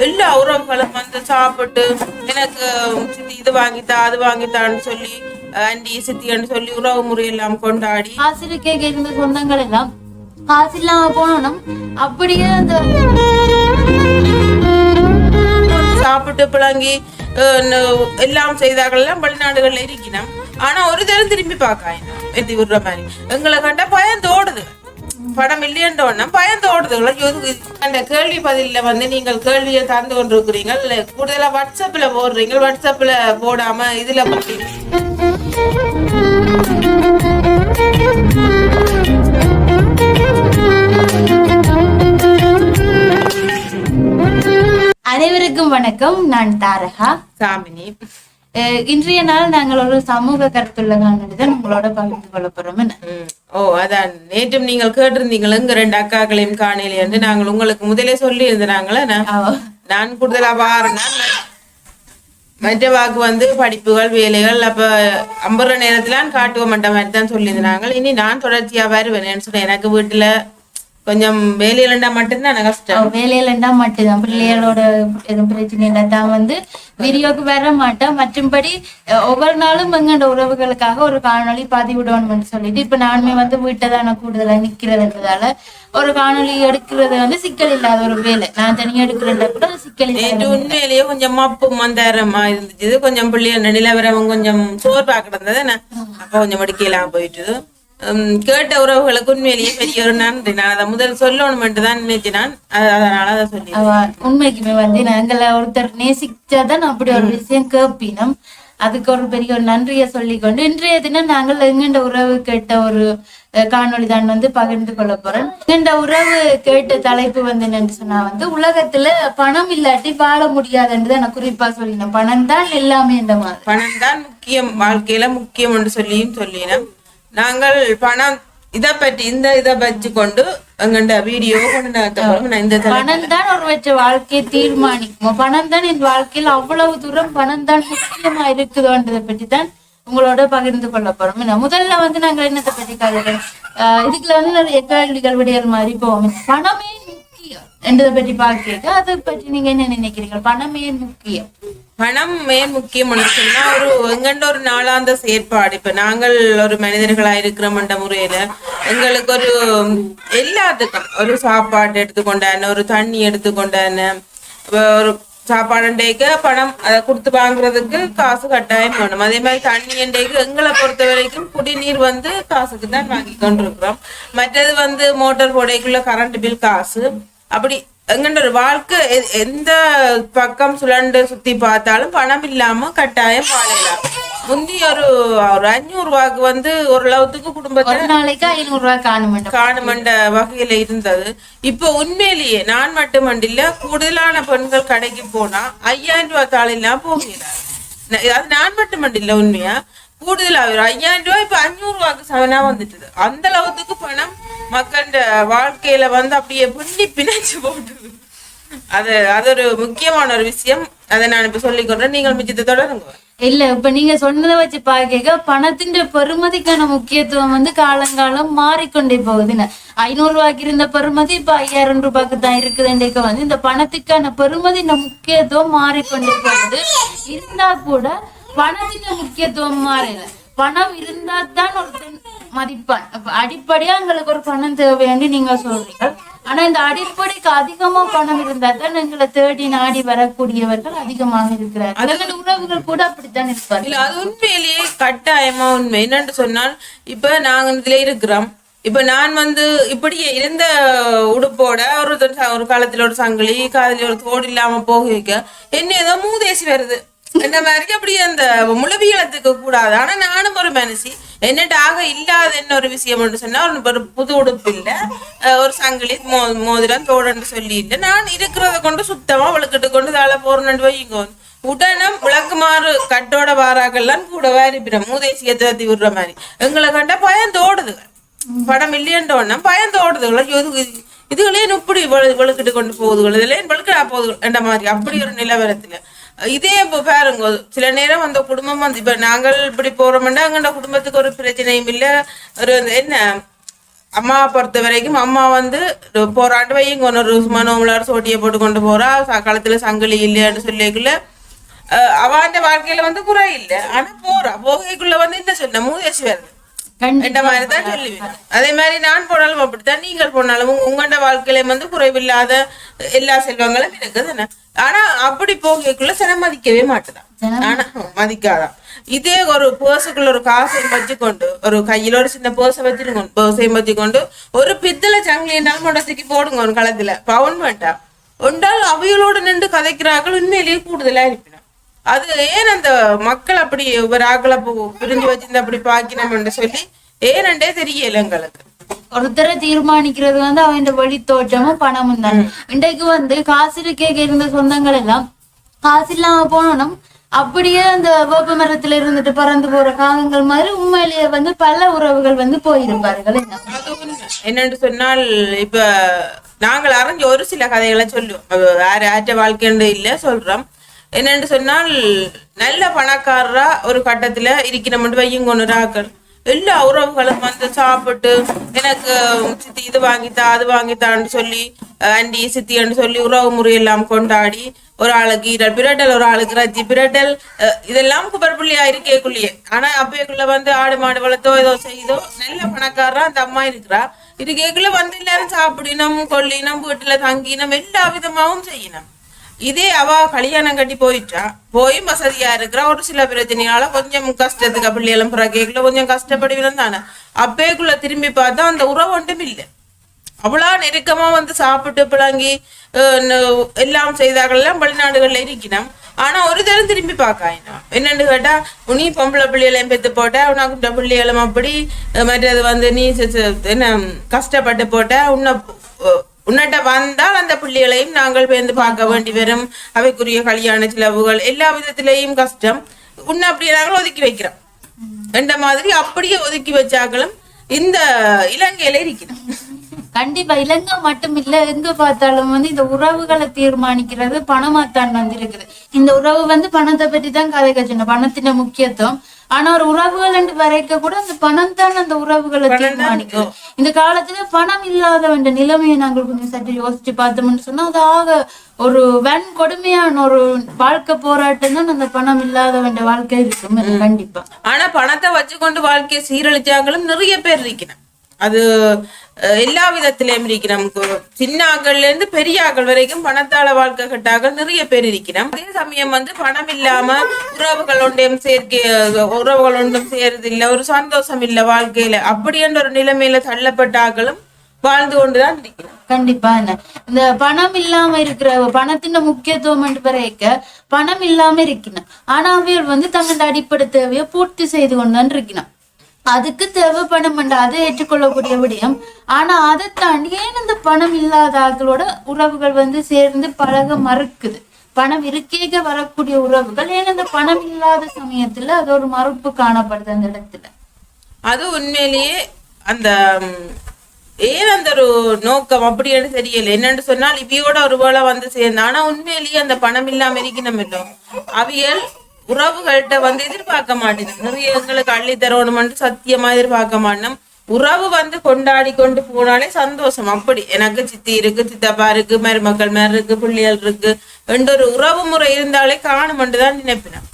எல்லா உறவுகளும் வந்து சாப்பிட்டு எனக்கு சித்தி இது வாங்கித்தா அது வாங்கித்தான்னு சொல்லி ஆண்டி சித்தின்னு சொல்லி உறவு முறை எல்லாம் கொண்டாடி ஆசிரியர் இருந்த சொந்தங்கள் எல்லாம் காசு இல்லாம போனோம். அப்படியே அந்த சாப்பிட்டு பிளங்கி எல்லாம் செய்தார்கள் எல்லாம் வெளிநாடுகள்ல இருக்கணும். ஆனா ஒரு தரம் திரும்பி பார்க்க எத்தி விடுற மாதிரி எங்களை கண்டா பயந்தோடுது. படம் இல்லையன்றோன்னா பயந்தோடுதுங்களா. அந்த கேள்வி பதில வந்து நீங்கள் கேள்வியை தந்து கொண்டிருக்கிறீங்க. கூடுதலா வாட்ஸ்அப்ல போடுறீங்க. வாட்ஸ்அப்ல போடாம இதுல போடுறீங்க. அனைவருக்கும் வணக்கம். நான் தாரகா சாமினி. இன்றைய நாள் நாங்கள் ஒரு சமூக கருத்துள்ள காணொலிதான் உங்களோட பகிர்ந்து கொள்ள போறோம். அதான் நேற்றும் நீங்கள் கேட்டிருந்தீங்களா இங்க 2 அக்காக்களையும் காணல என்று நாங்கள் உங்களுக்கு முதலே சொல்லி இருந்தாங்களே. நான் கூடுதலா பாருன்னா மற்ற வாக்கு வந்து படிப்புகள் வேலைகள் அப்ப அம்புற நேரத்திலான் காட்டுவ மாட்டேன் மாதிரி தான் சொல்லியிருந்தாங்க. இனி நான் தொடர்ச்சியா வருவேன் சொன்னேன். எனக்கு வீட்டுல கொஞ்சம் வேலையிலண்டா மட்டும்தான் கஷ்டம். வேலையிலண்டா மட்டும்தான் பிள்ளைகளோட எதுவும் பிரச்சனை இல்லாதான் வந்து வீடியோக்கு வர மாட்டேன். மற்றும்படி ஒவ்வொரு நாளும் எங்கண்ட உறவுகளுக்காக ஒரு காணொலி பதிவிடணும்னு சொல்லிட்டு இப்ப நானுமே வந்து வீட்டை தான் கூடுதலா நிக்கிறதுன்றதால ஒரு காணொலி எடுக்கிறது வந்து சிக்கல் இல்லாத ஒரு வேலை. நான் தனியா எடுக்கிறேன் கூட சிக்கல் இல்லை. உண்மையிலேயே கொஞ்சம் மப்பு மந்தாரமா இருந்துச்சு. கொஞ்சம் பிள்ளைய நிலவரம் கொஞ்சம் சோர்வா கிடந்தது. அப்ப கொஞ்சம் மடிக்கலாம் போயிட்டு கேட்ட உறவுகளுக்கு உண்மையிலேயே பெரிய ஒரு நன்றி. நான் அதை முதல் சொல்லணும் தான் நினைச்சினான். அதனால அதை சொல்லி உண்மைக்குமே வந்து நாங்கள ஒருத்தர் நேசிச்சாதான் அப்படி ஒரு விஷயம் கேட்பினோம். அதுக்கு ஒரு பெரிய ஒரு நன்றியை சொல்லிக்கொண்டு இன்றைய தினம் நாங்கள் எங்கண்ட உறவு கேட்ட ஒரு காணொலி தான் வந்து பகிர்ந்து கொள்ள போறேன். எங்கண்ட உறவு கேட்ட தலைப்பு வந்து என்னன்னு சொன்னா வந்து உலகத்துல பணம் இல்லாட்டி வாழ முடியாதுன்னு நான் குறிப்பா சொல்லினேன். பணம் தான் எல்லாமே. இந்த மாதிரி பணம் தான் முக்கியம், வாழ்க்கையில முக்கியம் என்று சொல்லினோம். நாங்கள் பணம் இதை பற்றி இதை வச்சு கொண்டு எங்கண்ட வீடியோ கொண்டு பணம் தான் ஒரு வச்ச வாழ்க்கையை தீர்மானிக்கும். பணம் தான் என் வாழ்க்கையில அவ்வளவு தூரம் பணம் தான் முக்கியமா இருக்குதோன்றதை பற்றி தான் உங்களோட பகிர்ந்து கொள்ள போறோம். முதல்ல வந்து நாங்க என்னத்தை பற்றி கதைக்கிறோம். இதுக்குள்ள வந்து நிறைய கேள்விகள் விடையல் மாதிரி போவோம். பணமே முக்கியம் என்றதை பற்றி பார்க்க அதை பற்றி நீங்க என்ன நினைக்கிறீங்க? பணமே முக்கியம். பணம் ஏன் முக்கியம் சொன்னா ஒரு எங்கண்ட ஒரு நாளாந்த செயற்பாடு. இப்ப நாங்கள் ஒரு மனிதர்களா இருக்கிறோம்ன்ற முறையில எங்களுக்கு ஒரு எல்லாத்துக்கும் ஒரு சாப்பாடு எடுத்துக்கொண்டான ஒரு தண்ணி எடுத்துக்கொண்டான ஒரு சாப்பாடுண்டேக்கு பணம் அதை கொடுத்து வாங்குறதுக்கு காசு கட்டாயம் வேணும். அதே மாதிரி தண்ணி அண்டைக்கு எங்களை பொறுத்த வரைக்கும் குடிநீர் வந்து காசுக்கு தான் வாங்கி கொண்டிருக்கிறோம். மற்றது வந்து மோட்டார் போடைக்குள்ள கரண்ட் பில் காசு. அப்படி எங்கண்ட ஒரு வாழ்க்கை எந்த பக்கம் சுழண்டு சுத்தி பார்த்தாலும் பணம் இல்லாம கட்டாயம் வாழலாம். முந்தி ஒரு 500 ரூபாய்க்கு வந்து ஓரளவுக்கு குடும்பத்துல நாளைக்கு 500 ரூபாய் காணுமண்ட வகையில இருந்தது. இப்ப உண்மையிலேயே நான் மட்டுமண்டில்ல கூடுதலான பெண்கள் கடைக்கு போனா 5000 ரூபாய் தாளிலாம் போகிறார். அது நான் மட்டுமண்டில்ல உண்மையா கூடுதலா 5000 ரூபாய் இப்ப 500 ரூபாய்க்கு சமனா வந்துட்டுது. அந்த அளவுக்கு பணம் மக்கள் வாழ்க்கையில வந்து அப்படியே பிணைச்சு போட்டுது. அது ஒரு முக்கியமான ஒரு விஷயம். அதை நான் இப்ப சொல்லிக்கொண்டேன். நீங்கள் மிச்சத்தை தொடருங்க. இல்ல இப்ப நீங்க சொன்னதை வச்சு பாக்க பணத்தின் பெருமதிக்கான முக்கியத்துவம் வந்து காலங்காலம் மாறிக்கொண்டே போகுதுன்னு. 500 ரூபாய்க்கு இருந்த பெருமதி இப்ப 5000 ரூபாய்க்கு தான் இருக்குதுன்றக்க வந்து இந்த பணத்துக்கான பெருமதி இந்த முக்கியத்துவம் மாறிக்கொண்டே போகுது. இருந்தா கூட பணத்தின் முக்கியத்துவம் மாறல. பணம் இருந்தா தான் ஒருத்தன் மதிப்பான். அடிப்படையா எங்களுக்கு ஒரு பணம் தேவைன்னு நீங்க சொல்றீங்க. ஆனா இந்த அடிப்படைக்கு அதிகமா பணம் இருந்தா தான் எங்களை தேடி நாடி வரக்கூடியவர்கள் அதிகமாக இருக்கிறார். அதனால உறவுகள் கூட அப்படித்தான் இருப்பாங்க. இல்ல அது உண்மையிலேயே கட்டாயமா உண்மை. என்னன்னு சொன்னால் இப்ப நாங்க இதுல இருக்கிறோம். இப்ப நான் வந்து இப்படி இருந்த உடுப்போட ஒரு காலத்துல ஒரு சங்கிலி காதல ஒரு தோடு இல்லாம போக என்ன ஏதோ மூதேசி வருது என்ன மாதிரி அப்படியே அந்த முழுவியலத்துக்கு கூடாது. ஆனா நானும் ஒரு மனசி என்னட்டு ஆக இல்லாத என்ன ஒரு விஷயம் சொன்னா ஒரு புது உடுப்பு இல்ல ஒரு சங்கிலி மோதிரம் தோடுன்னு சொல்லி இல்லை. நான் இருக்கிறத கொண்டு சுத்தமா விளக்கிட்டு கொண்டு தாழ போறேன்னு வைங்க உடனம் விளக்குமாறு கட்டோட வாராக்கெல்லாம் கூட இருப்பிடும் மூதேசியத்தை தத்தி விடுற மாதிரி எங்களை கண்டா பயந்தோடுது. படம் இல்லையன்றோன்னா பயந்தோடுதுங்களா இதுகளே இப்படி வெளுக்கிட்டு கொண்டு போகுதுகள் இதுல வெளுக்கடா போகுது என்ற மாதிரி அப்படி ஒரு நிலவரத்துல இதே பாருங்க. சில நேரம் அந்த குடும்பம் வந்து இப்ப நாங்கள் இப்படி போறோம்னா எங்கட குடும்பத்துக்கு ஒரு பிரச்சனையும் இல்லை. ஒரு என்ன அம்மாவை பொறுத்த வரைக்கும் அம்மா வந்து போராண்டு வையும் ஒரு மனோமலர் சோட்டியை போட்டு கொண்டு போறா, களத்துல சங்கிலி இல்லையான்னு சொல்லிக்குள்ள அவன் வாழ்க்கையில வந்து குறை இல்லை. ஆனா போறா, போகைக்குள்ள வந்து என்ன சொன்ன மூதேசி வருது என்ற மாதிரி தான் சொல்லுவேன். அதே மாதிரி நான் போனாலும் அப்படித்தான், நீங்கள் போனாலும் உங்கள்ட வாழ்க்கையில வந்து குறைவில்லாத எல்லா செல்வங்களும் இருக்குதுன்னு. ஆனா அப்படி போகைக்குள்ள சில மதிக்கவே மாட்டுதான். ஆனா மதிக்காதான். இதே ஒரு பேர்ஸுக்குள்ள ஒரு காசையும் வச்சுக்கொண்டு, ஒரு கையில ஒரு சின்ன பேர்ஸை வச்சிருக்கோம், பேர்ஸையும் வச்சுக்கொண்டு ஒரு பித்தளை சங்கிலி என்றாலும் முடத்துக்கு போடுங்க ஒரு களத்துல பவுன் வேண்டாம் ஒன்றால் அவைகளோடு நின்று கதைக்கிறார்கள் உண்மையிலேயே கூடுதலா இருப்பினும். அது ஏன் அந்த மக்கள் அப்படி ஒரு ஆக்களை பிரிஞ்சு வச்சிருந்து அப்படி பாக்கினோம்னு சொல்லி ஏனண்டே தெரியல எங்களுக்கு. ஒருத்தரை தீர்மானிக்கிறது வந்து அவன் வழி தோற்றமும் பணமும் தான். இன்றைக்கு வந்து காசு கேட்க இருந்த சொந்தங்கள் எல்லாம் காசு இல்லாம போனோம் அப்படியே அந்த வேப்ப மரத்துல இருந்துட்டு பறந்து போற காலங்கள் மாதிரி உண்மையிலேயே வந்து பல உறவுகள் வந்து போயிருப்பார்கள். என்னன்னு சொன்னால் இப்ப நாங்கள் அறிஞ்ச ஒரு சில கதைகளை சொல்லுவோம், வேற ஆற்ற வாழ்க்கைன்னு இல்ல சொல்றோம். என்னன்னு சொன்னால் நல்ல பணக்காரரா ஒரு கட்டத்துல இருக்கணும்னு வையும் கொண்டு ராக்கள் எல்லா உறவுகளும் வந்து சாப்பிட்டு எனக்கு சித்தி இது வாங்கித்தா அது வாங்கித்தான்னு சொல்லி ஆண்டி சித்தின்னு சொல்லி உறவு முறையெல்லாம் கொண்டாடி ஒரு ஆளுக்கு ஈரல் பிரட்டல், ஒரு ஆளுக்கு ரச்சி பிரட்டல், இதெல்லாம் குப்பர்புள்ளியா இருக்கேக்குள்ளேயே. ஆனா அப்பேக்குள்ள வந்து ஆடு மாடு வளர்த்தோ ஏதோ செய்தோ நல்ல பணக்காரரா அந்த அம்மா இருக்கிறா. இருக்கேக்குள்ள வந்து எல்லாரும் சாப்பிடினோம் கொள்ளினோம் வீட்டுல தங்கினோம் எல்லா விதமாவும் செய்யணும். இதே அவ கல்யாணம் கட்டி போயிட்டா போய் வசதியா இருக்கிறா, ஒரு சில பிரச்சனையால கொஞ்சம் கஷ்டத்துக்கு பிள்ளைகளும் பிறகுல கொஞ்சம் கஷ்டப்படுவிடும் தானே. அப்பேக்குள்ள திரும்பி பார்த்தா அந்த உறவு ஒன்றும் இல்லை. அவ்வளோ நெருக்கமா வந்து சாப்பிட்டு பிளங்கி எல்லாம் செய்தார்கள் எல்லாம் வெளிநாடுகள்ல இருக்கணும். ஆனா ஒரு தரம் திரும்பி பார்க்காயினா என்னன்னு கேட்டா, நீ பொம்பளை பிள்ளைகளையும் பெற்று போட்ட உனக்கு பிள்ளைகளும் அப்படி மற்றது வந்து நீ என்ன கஷ்டப்பட்டு போட்ட உன்னிட்ட வந்தால் அந்த பிள்ளைகளையும் நாங்கள் பேர்ந்து பார்க்க வேண்டி வரும், அவைக்குரிய கல்யாண செலவுகள் எல்லா விதத்திலையும் கஷ்டம், உன்னை அப்படியே நாங்கள் ஒதுக்கி வைக்கிறோம் என்ற மாதிரி அப்படியே ஒதுக்கி வச்சாக்களும் இந்த இலங்கையில இருக்கிறோம். கண்டிப்பா இலங்கை மட்டும் இல்ல, எங்க பார்த்தாலும் வந்து இந்த உறவுகளை தீர்மானிக்கிறது பணமாத்தான் வந்து இருக்குது. இந்த உறவு வந்து பணத்தை பற்றி தான் கதை கச்சணும், பணத்தின் முக்கியத்துவம். ஆனா ஒரு உறவுகள் என்று வரைக்க கூட அந்த பணம் தான் அந்த உறவுகளை தீர்மானிக்கும். இந்த காலத்துல பணம் இல்லாத நிலைமையை நாங்கள் கொஞ்சம் சற்று யோசிச்சு பார்த்தோம்னு சொன்னா அது ஆக ஒரு கொடுமையான ஒரு வாழ்க்கை போராட்டம் தான் அந்த பணம் இல்லாத வாழ்க்கை இருக்கும் கண்டிப்பா. ஆனா பணத்தை வச்சுக்கொண்டு வாழ்க்கையை சீரழிச்சாங்களும் நிறைய பேர் இருக்கணும். அது எல்லா விதத்திலையும் இருக்கிறோம். சின்ன ஆக்கள்ல இருந்து பெரிய ஆக்கள் வரைக்கும் பணத்தால வாழ்க்கை கட்டாக நிறைய பேர் இருக்கிறோம். அதே சமயம் வந்து பணம் இல்லாம உறவுகளோடையும் உறவுகளோடும் சேர்றது இல்லை, ஒரு சந்தோஷம் இல்லை வாழ்க்கையில. அப்படி என்ற ஒரு நிலைமையில தள்ளப்பட்ட ஆக்களும் வாழ்ந்து கொண்டுதான் இருக்கிறோம். கண்டிப்பா இந்த பணம் இல்லாம இருக்கிற பணத்தின் முக்கியத்துவம் என்று வரைக்க பணம் இல்லாம இருக்கணும். ஆனா அவைகள் வந்து தங்களோட அடிப்படை தேவையை பூர்த்தி செய்து கொண்டுதான் இருக்கணும். அதுக்கு தேவைப்படும் அதை ஏற்றுக்கொள்ளக்கூடிய விடயம். ஆனா அதை தாண்டி ஏன் இந்த பணம் இல்லாத ஆட்களோட உறவுகள் வந்து சேர்ந்து பழக மறுக்குது? பணம் இருக்கேக வரக்கூடிய உறவுகள் ஏன் அந்த பணம் இல்லாத சமயத்துல அது ஒரு மறுப்பு காணப்படுது அந்த இடத்துல. அது உண்மையிலேயே அந்த ஏன் அந்த ஒரு நோக்கம் அப்படின்னு தெரியல. என்னன்னு சொன்னால் இவையோட ஒரு வேளை வந்து சேர்ந்த, ஆனா உண்மையிலேயே அந்த பணம் இல்லாம இருக்கணும் இல்லை அவியல் உறவுகள்கிட்ட வந்து எதிர்பார்க்க மாட்டேன். நிறைய எங்களுக்கு அள்ளி தரணும்னு சத்தியமா எதிர்பார்க்க மாட்டோம். உறவு வந்து கொண்டாடி கொண்டு போனாலே சந்தோஷம். அப்படி எனக்கு சித்தி இருக்கு, சித்தப்பா இருக்கு, மருமக்கள் மேல இருக்கு, பிள்ளைகள் இருக்கு என்ற ஒரு உறவு முறை இருந்தாலே காணுமென்று தான் நினைப்பினேன்.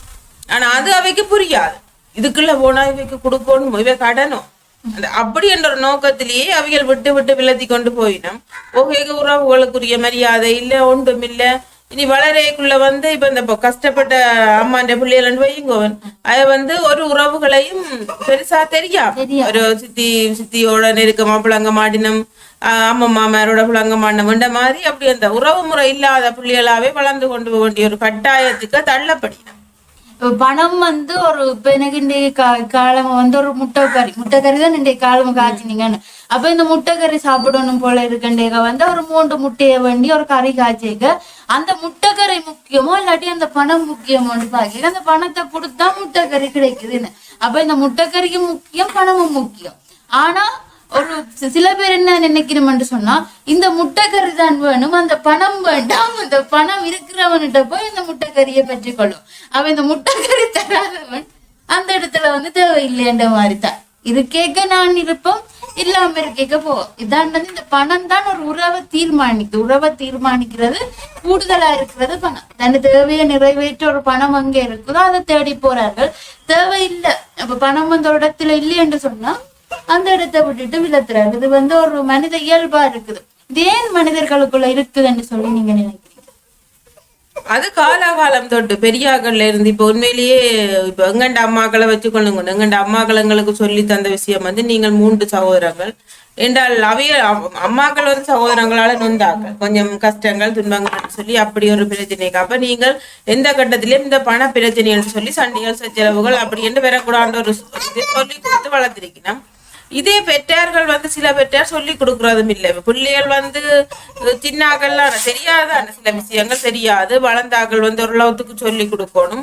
ஆனா அது அவைக்கு புரியாது. இதுக்குள்ள போனா இவைக்கு கொடுக்கணும், இவை கடனும் அந்த அப்படி என்ற ஒரு நோக்கத்திலேயே அவைகள் விட்டு விட்டு விலத்தி கொண்டு போயினோம். ஓகே உறவுகளுக்குரிய மரியாதை இல்லை, ஒன்றும் இல்லை. இனி வளரைக்குள்ள வந்து இப்ப இந்த கஷ்டப்பட்ட அம்மாண்ட பிள்ளைகள் வைங்கோவன் அது வந்து ஒரு உறவுகளையும் பெருசா தெரியும். ஒரு சித்தியோட நெருக்கமா புழங்க மாட்டினம், அம்மா மாமாரோட புழங்க மாட்டினம்ன்ற மாதிரி அப்படி அந்த உறவு முறை இல்லாத பிள்ளைகளாவே வளர்ந்து கொண்டு போக வேண்டிய ஒரு கட்டாயத்துக்கு தள்ளப்படினோம். பணம் வந்து ஒரு இப்ப எனக்கு இன்றைய காலம் வந்து ஒரு முட்டைக்கறி தான் இன்றைய காலம் காய்ச்சினீங்கன்னு. அப்ப இந்த முட்டைக்கறி சாப்பிடணும் போல இருக்கண்டேக வந்து ஒரு 3 முட்டைய வேண்டி ஒரு கறி காய்ச்சிக்க அந்த முட்டைக்கறி முக்கியமோ இல்லாட்டி அந்த பணம் முக்கியமோன்னு பாக்க அந்த பணத்தை கொடுத்தா முட்டைக்கறி கிடைக்குதுன்னு. அப்ப இந்த முட்டைக்கறியும் முக்கியம், பணமும் முக்கியம். ஆனா ஒரு சில பேர் என்ன நினைக்கிறோம்னு சொன்னா இந்த முட்டைக்கறி தான் வேணும், அந்த பணம் வேண்டாம், அந்த பணம் இருக்கிறவன்கிட்ட போய் இந்த முட்டைக்கறியை பெற்றுக்கொள்ளும். அவன் இந்த முட்டைக்கறி தராதவன் அந்த இடத்துல வந்து தேவையில்லைன்ற மாதிரி தான். இருக்கேக்க நான் இருப்போம், இல்லாம இருக்கேக்க போ. இதான் வந்து இந்த பணம் தான் ஒரு உறவை தீர்மானிக்கிறது. கூடுதலா இருக்கிறது பணம். தன் தேவையை நிறைவேற்ற ஒரு பணம் அங்க இருக்குதோ அதை தேடி போறார்கள். தேவையில்லை, அப்ப பணம் அந்த இடத்துல இல்லை என்று சொன்னா அந்த இடத்தை விட்டுட்டு விலத்துறாரு. இது வந்து ஒரு மனித இயல்பா இருக்குது. இது ஏன் மனிதர்களுக்குள்ள இருக்குதுன்னு சொல்லி நீங்க நினைக்கிறீங்க? அது காலாகாலம் தொட்டு பெரியாக்கள்ல இருந்து இப்ப உண்மையிலேயே இப்ப எங்கண்ட அம்மாக்களை வச்சுக்கொள்ளுங்க. எங்கண்ட அம்மாக்கள் எங்களுக்கு சொல்லி தந்த விஷயம் வந்து நீங்கள் 3 சகோதரங்கள் என்றால் அவைய அம்மாக்கள் வந்து சகோதரங்களால நொந்தாக்கள் கொஞ்சம் கஷ்டங்கள் துன்பங்கள் சொல்லி அப்படி ஒரு பிரச்சனைக்கு அப்ப நீங்கள் எந்த கட்டத்திலயும் இந்த பண பிரச்சனை என்று சொல்லி சண்டைகள் சச்சரவுகள் அப்படி என்று வரக்கூடாது ஒரு சொல்லி கொடுத்து வளர்த்திருக்கணும். இதே பெற்றார்கள் வந்து சில பெற்றார் சொல்லி கொடுக்கறதும் இல்லை. பிள்ளைகள் வந்து சின்னாக்கள்லாம் தெரியாதான சில விஷயங்கள் தெரியாது. வளர்ந்தாக்கள் வந்து ஓரளவுக்கு சொல்லி கொடுக்கணும்.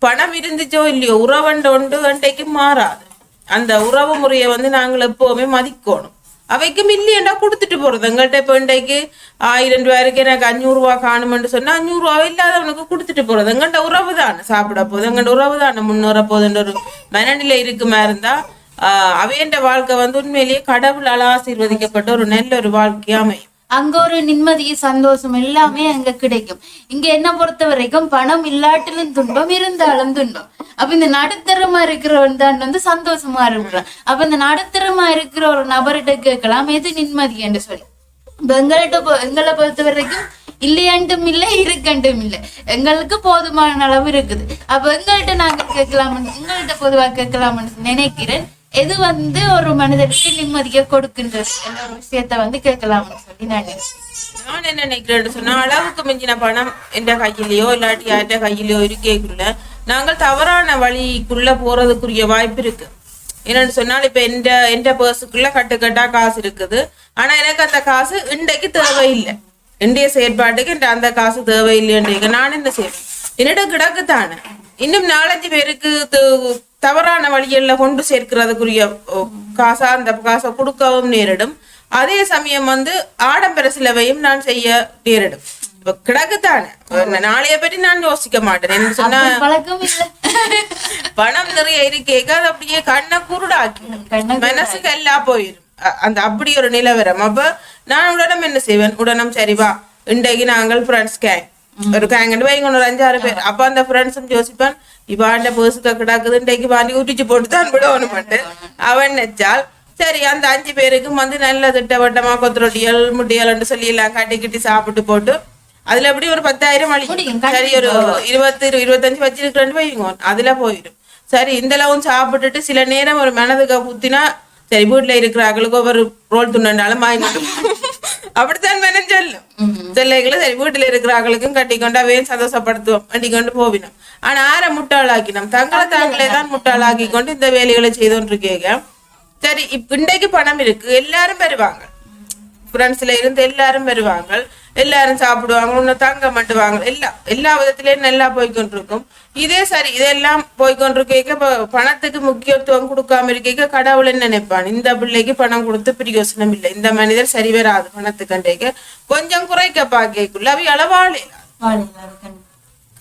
பணம் இருந்துச்சோ இல்லையோ உறவண்ட ஒன்று அண்டைக்கு மாறாது. அந்த உறவு முறையை வந்து நாங்கள் எப்பவுமே மதிக்கணும். அவைக்கும் இல்லையண்டா கொடுத்துட்டு போறது. எங்கள்கிட்ட இப்போ இன்றைக்கு 1000 ரூபாய்க்கு எனக்கு 500 ரூபா காணுமென்று சொன்னா 500 ரூபா இல்லாதவனுக்கு கொடுத்துட்டு போறது. எங்கள்கிட்ட உறவு தானே சாப்பிட போகுது, எங்கள்கிட்ட உறவு தானே முன்னேற போகுதுன்ற ஒரு மனநிலை இருக்குமா இருந்தா அவையண்ட வாழ்க்கை வந்து உண்மையிலேயே கடவுளால் ஆசீர்வதிக்கப்பட்ட ஒரு நல்ல ஒரு வாழ்க்கையா அமையும். அங்க ஒரு நிம்மதி சந்தோஷம் எல்லாமே அங்க கிடைக்கும். இங்க என்ன பொறுத்த வரைக்கும் பணம் இல்லாட்டிலும் துன்பம், இருந்தாலும் துன்பம். அப்ப இந்த நடுத்தரமா இருக்கிறவன் தான் வந்து சந்தோஷமா இருக்கிறான். அப்ப இந்த நடுத்தரமா இருக்கிற ஒரு நபர்கிட்ட கேட்கலாம் எது நிம்மதி என்று சொல்லி. எங்களை பொறுத்த வரைக்கும் இல்லையண்டும் இல்லை, இருக்கண்டும் இல்லை. எங்களுக்கு போதுமான அளவு இருக்குது. அப்ப எங்கள்கிட்ட நாங்கள் கேட்கலாம்னு, எங்கள்கிட்ட பொதுவாக கேட்கலாம்னு நினைக்கிறேன். எது வந்து ஒரு மனிதனுக்கு நிம்மதியை கொடுக்கின்றது என்ற ஒரு விஷயத்த வந்து கேட்கலாம்னு சொல்லி நான் என்ன நினைக்கிறேன்னு சொன்னா, அளவுக்கு மிஞ்சின பணம் என்ற கையிலயோ இல்லாட்டி யார்கிட்ட கையிலயோ இருக்கேக்குள்ள நாங்கள் தவறான வழிக்குள்ள போறதுக்குரிய வாய்ப்பு இருக்கு. என்னன்னு சொன்னால் இப்ப எந்த பர்ஸுக்குள்ள கட்டுக்கட்டா காசு இருக்குது. ஆனா எனக்கு அந்த காசு இன்றைக்கு தேவையில்லை. இன்றைய செயற்பாட்டுக்கு அந்த காசு தேவையில்லைன்றீங்க. நான் என்ன செய்வேன்? என்னிட கிடக்குத்தானே இன்னும் 4-5 பேருக்கு தவறான வழியில கொண்டு சேர்க்கிறதுக்குரிய காசா அந்த காசை கொடுக்கவும் நேரிடும். அதே சமயம் வந்து ஆடம்பர செலவையும் நான் செய்ய நேரிடும். இப்ப கிடக்குத்தானே நாளைய பற்றி நான் யோசிக்க மாட்டேன். என்ன சொன்னா பணம் நிறைய இருக்கேக்க அது அப்படியே கண்ணை குருடாக்கி மனசுக்கு எல்லாம் போயிடும். அந்த அப்படி ஒரு நிலவரம். அப்ப நான் உடனே என்ன செய்வேன்? உடனே சரிவா இன்றைக்கு நாங்கள் ஃப்ரெண்ட்ஸ் கேங் ஒரு கேங்கண்டு வைங்க ஒரு 5-6 பேர். அப்ப அந்த ஃப்ரெண்ட்ஸும் யோசிப்பான் இவாண்ட பேசுக்க கிடாக்குது இன்றைக்கு வாண்டி ஊட்டிச்சு போட்டு தான் விடணும் மாட்டேன் அவன் நினைச்சால் சரி அந்த 5 பேருக்கும் வந்து நல்ல திட்டவட்டமா கொத்துரொட்டியல் முட்டியல் சொல்லி எல்லாம் கட்டி சாப்பிட்டு போட்டு அதுல எப்படி ஒரு 10,000 அழிக்கும். சரி ஒரு 20-25 வச்சிருக்கிறேன்னு வைங்க அதுல போயிடும். சரி இந்த அளவும் சாப்பிட்டுட்டு சில நேரம் ஒரு மனதுக்கு புத்தினா சரி வீட்டுல இருக்கிறார்களுக்கு ஒவ்வொரு ரோல் துண்டாலும் வாங்கிட்டு அப்படித்தான் மனம் சொல்லும். சொல்லைகளை சரி வீட்டுல இருக்கிறார்களுக்கும் கட்டிக்கொண்டு அவையும் சந்தோஷப்படுத்துவோம் கட்டிக்கொண்டு போவினோம். ஆனா ஆற முட்டாளாக்கினோம் தாங்களே தான் முட்டாளாக்கி கொண்டு இந்த வேலைகளை செய்தோன்னு இருக்கேங்க. சரி இப்ப இன்றைக்கு பணம் இருக்கு, எல்லாரும் வருவாங்க, ஃப்ரெண்ட்ஸ்ல இருந்து எல்லாரும் வருவாங்க, எல்லாரும் சாப்பிடுவாங்க, ஒன்னும் தங்க மாட்டுவாங்க, எல்லா விதத்திலயும் நல்லா போய்கொண்டிருக்கும். இதே சரி இதெல்லாம் போய்கொண்டிருக்க பணத்துக்கு முக்கியத்துவம் கொடுக்காம இருக்க கடவுள் என்ன நினைப்பான்? இந்த பிள்ளைக்கு பணம் கொடுத்து பிரயோசனம் இல்லை, இந்த மனிதர் சரி வராது பணத்துக்கு கொஞ்சம் குறைக்க பாக்குள்ள அவை அளவாளே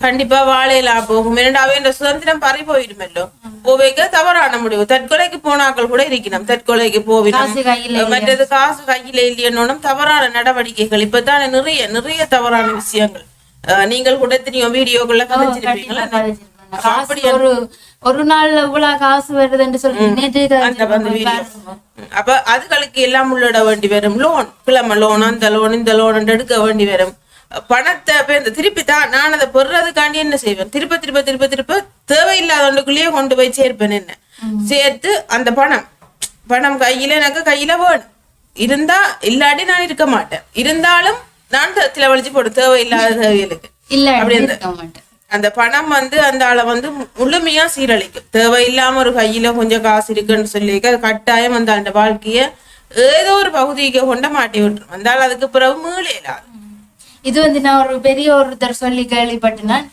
கண்டிப்பா வாழையிலா போகும். இரண்டாவே இந்த சுதந்திரம் பறி போயிடுமல்லோ. போவைக்க தவறான முடிவு. தற்கொலைக்கு போனாக்கள் கூட இருக்கணும். தற்கொலைக்கு போவினோம், மற்றது காசு கையில இல்லையன்னும் தவறான நடவடிக்கைகள். இப்பதான் நிறைய தவறான விஷயங்கள் நீங்கள் கூட தெரியும் வீடியோக்குள்ள கதைச்சிருப்பீங்களா? ஒரு நாள் இவ்வளவு காசு வருதுன்னு சொல்லி அப்ப அதுகளுக்கு எல்லாம் உள்ளிட வேண்டி வரும். லோன் கிழமை லோன் அந்த லோன் இந்த லோன் எடுக்க வேண்டி வரும். பணத்தை இந்த திருப்பி தான் நான் அதை பெறதுக்காண்டி என்ன செய்வேன்? திருப்ப தேவையில்லாத ஒன்றுக்குள்ளேயே கொண்டு போய் சேர்ப்பேன். என்ன சேர்த்து அந்த பணம் கையில எனக்கு கையில வேணும் இருந்தா இல்லாட்டி நான் இருக்க மாட்டேன். இருந்தாலும் நான் செலவழிச்சு போடு தேவையில்லாத தேவைகளுக்கு அப்படி அந்த பணம் வந்து அந்த ஆளை வந்து முழுமையா சீரழிக்கும். தேவையில்லாம ஒரு கையில கொஞ்சம் காசு இருக்குன்னு சொல்லி கட்டாயம் வந்து அந்த வாழ்க்கைய ஏதோ ஒரு பகுதிக்கு கொண்ட மாட்டி விட்டுரும். வந்தாலும் அதுக்கு பிறகு மீளேலாது. இது வந்து நான் ஒரு பெரிய ஒருத்தர் சொல்லி கேள்விப்பட்டேன்.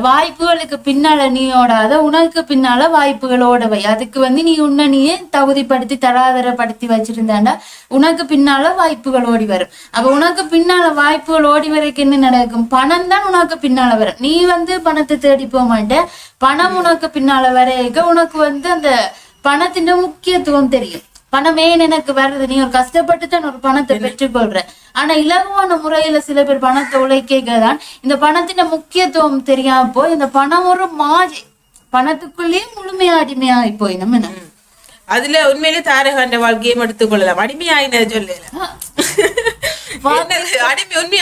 வாய்ப்புகளுக்கு பின்னால நீ ஓடாத, உனக்கு பின்னால வாய்ப்புகள் ஓடவை. அதுக்கு வந்து நீ உன்னை நீயே தகுதிப்படுத்தி தராதரப்படுத்தி வச்சிருந்தாண்டா உனக்கு பின்னால வாய்ப்புகள் ஓடி வரும். அப்ப உனக்கு பின்னால வாய்ப்புகள் ஓடி வரைக்கும் என்ன நடக்கும்? பணம் தான் உனக்கு பின்னால வரும். நீ வந்து பணத்தை தேடி போக மாட்டேன். பணம் உனக்கு பின்னால வரைக்க உனக்கு வந்து அந்த பணத்தின் முக்கியத்துவம் தெரியும். பணம் ஏன் எனக்கு வருது, நீ ஒரு கஷ்டப்பட்டு தான் ஒரு பணத்தை பெற்றுக்கொள்ற. ஆனா இலகுவான முறையில சில பேர் பணத்தை உழைக்கதான் இந்த பணத்தின் முக்கியத்துவம் தெரியாம போய் இந்த பணம் ஒரு மாயை, பணத்துக்குள்ளேயே முழுமையா அடிமையாகி போய் நம்ம என்ன அதுல உண்மையிலே தாரகாண்ட வாழ்க்கையும் எடுத்துக்கொள்ளலாம். அடிமையாயின சொல்லல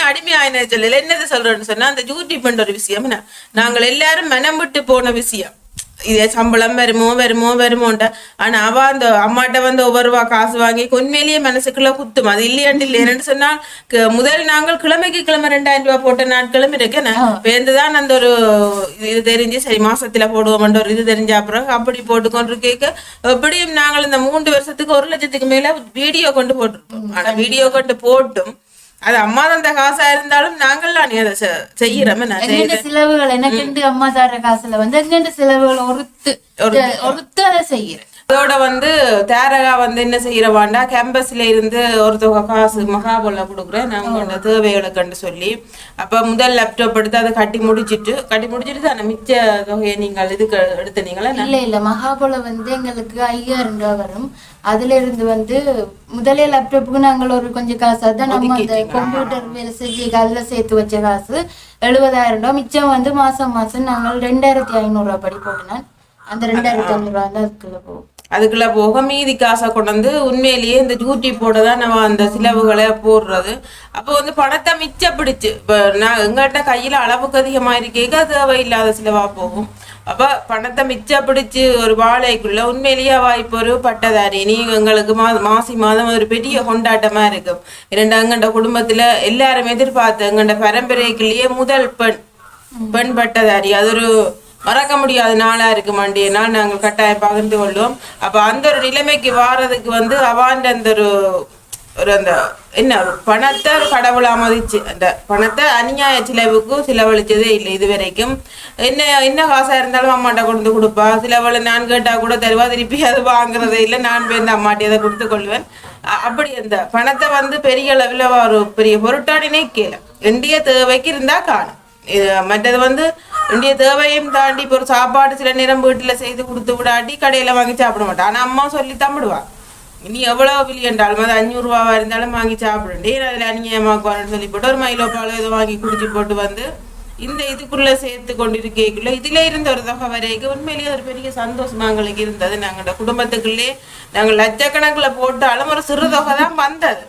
அடிமையாயின சொல்லல. என்னது சொல்றேன்னு சொன்னா, அந்த யூடியூப் ஒரு விஷயம் நாங்கள் எல்லாரும் மனம் விட்டு போன விஷயம். இதே சம்பளம் வருமோண்ட. ஆனா அவ அந்த அம்மாட்ட வந்து ஒவ்வொரு ரூபா காசு வாங்கி உண்மையிலேயே மனசுக்குள்ள குத்தும். அது இல்லையாண்டு சொன்னா முதல் நாங்கள் கிழமைக்கு கிழமை 2000 ரூபாய் போட்ட நாட்களும் இருக்கேன். வேந்துதான் அந்த ஒரு இது தெரிஞ்சு சரி மாசத்துல போடுவோம் ஒரு இது தெரிஞ்ச அப்புறம் அப்படி போட்டுக்கொண்டு கேட்க எப்படியும் நாங்கள் இந்த 3 வருஷத்துக்கு 1 லட்சத்துக்கு மேல வீடியோ கொண்டு போட்டிருப்போம். ஆனா வீடியோ கொண்டு போட்டும் அது அம்மா தந்த காசா இருந்தாலும் நாங்கள்லாம் அதை செய்யறோம். செலவுகள் எனக்கு அம்மா தர காசுல வந்து எங்க செலவுகள் ஒருத்து அதை செய்யறேன். அதோட வந்து தாரகா வந்து என்ன செய்யறவாண்டா, கேம்பஸ்ல இருந்து ஒரு தொகை காசு மகாபோல கொடுக்குறேன் நாங்க தேவைகளை கண்டு சொல்லி. அப்ப முதல் லேப்டாப் எடுத்து அதை கட்டி முடிச்சிட்டு தானே மிச்ச தொகையை நீங்கள் இதுக்கு எடுத்தீங்களா? இல்ல மகாபோல வந்து எங்களுக்கு 5000 ரூபாய் வரும். அதுல இருந்து வந்து முதலே லேப்டாப்புக்கு நாங்கள் ஒரு கொஞ்சம் காசு அதான் நம்ம அந்த கம்ப்யூட்டர் வேலை செஞ்சு அதுல சேர்த்து வச்ச காசு 70000 ரூபாய். மிச்சம் வந்து மாசம் நாங்கள் 2500 ரூபாய் படி போட்டினேன். அந்த 2500 ரூபாய் தான் அதுக்குள்ள போக மீதி காசை கொண்டு வந்து உண்மையிலேயே இந்த யூடியூப்போட தான் நம்ம அந்த செலவுகளை போடுறது. அப்போ வந்து பணத்தை மிச்சப்பிடிச்சு இப்போ நான் எங்கள்கிட்ட கையில அளவுக்கு அதிகமா இருக்கேக்க தேவையில்லாத செலவா போகும். அப்ப பணத்தை மிச்சப்பிடிச்சு ஒரு வாழைக்குள்ள உண்மையிலேயே வாய்ப்பு ஒரு பட்டதாரி. நீ எங்களுக்கு மாசி மாதம் ஒரு பெரிய கொண்டாட்டமா இருக்கும். எங்கண்ட குடும்பத்துல எல்லாரும் எதிர்பார்த்து எங்கண்ட பரம்பரைக்குள்ளேயே முதல் பெண் பட்டதாரி. அது ஒரு மறக்க முடியாத நாளா இருக்கு. மண்டிய நாள் நாங்கள் கட்டாயம் பகிர்ந்து கொள்வோம். அப்ப அந்த ஒரு நிலைமைக்கு வாரதுக்கு வந்து அவாண்ட அந்த ஒரு அந்த என்ன ஒரு பணத்தை ஒரு கடவுளா மதிச்சு அந்த பணத்தை அநியாய செலவுக்கு செலவழிச்சதே இல்லை இது வரைக்கும். என்ன காசா இருந்தாலும் அம்மாட்ட கொண்டு கொடுப்பா. சிலவளை நான் கேட்டா கூட தருவா, திருப்பி அது வாங்குறதே இல்லை. நான் போய் இந்த அம்மாட்டி அதை கொடுத்து கொள்வேன். அப்படி அந்த பணத்தை வந்து பெரிய அளவில் ஒரு பெரிய பொருட்டாடினே கேள இந்திய தேவைக்கு இருந்தா காணும். மற்றது வந்து இந்திய தேவையும் தாண்டி இப்போ ஒரு சாப்பாடு சில நேரம் வீட்டுல செய்து கொடுத்து விடாட்டி கடையில வாங்கி சாப்பிட மாட்டான். ஆனா அம்மா சொல்லி தம்பிடுவா, நீ எவ்வளவு வில்லியண்டாலும் அது 500 ரூபாவா இருந்தாலும் வாங்கி சாப்பிடுண்டே அதுல அநியாயமாக்குவான்னு சொல்லி போட்டு ஒரு மைலோ பாலோ ஏதோ வாங்கி குடிச்சு போட்டு வந்து இந்த இதுக்குள்ள சேர்த்து கொண்டிருக்கேக்குள்ள இதுல இருந்த ஒரு தொகை வரைக்கும் உண்மையிலேயே ஒரு பெரிய சந்தோஷமா எங்களுக்கு இருந்தது. நாங்களோட குடும்பத்துக்குள்ளே நாங்கள் லட்சக்கணக்கில் போட்டாலும் ஒரு சிறு தொகை தான் வந்தது.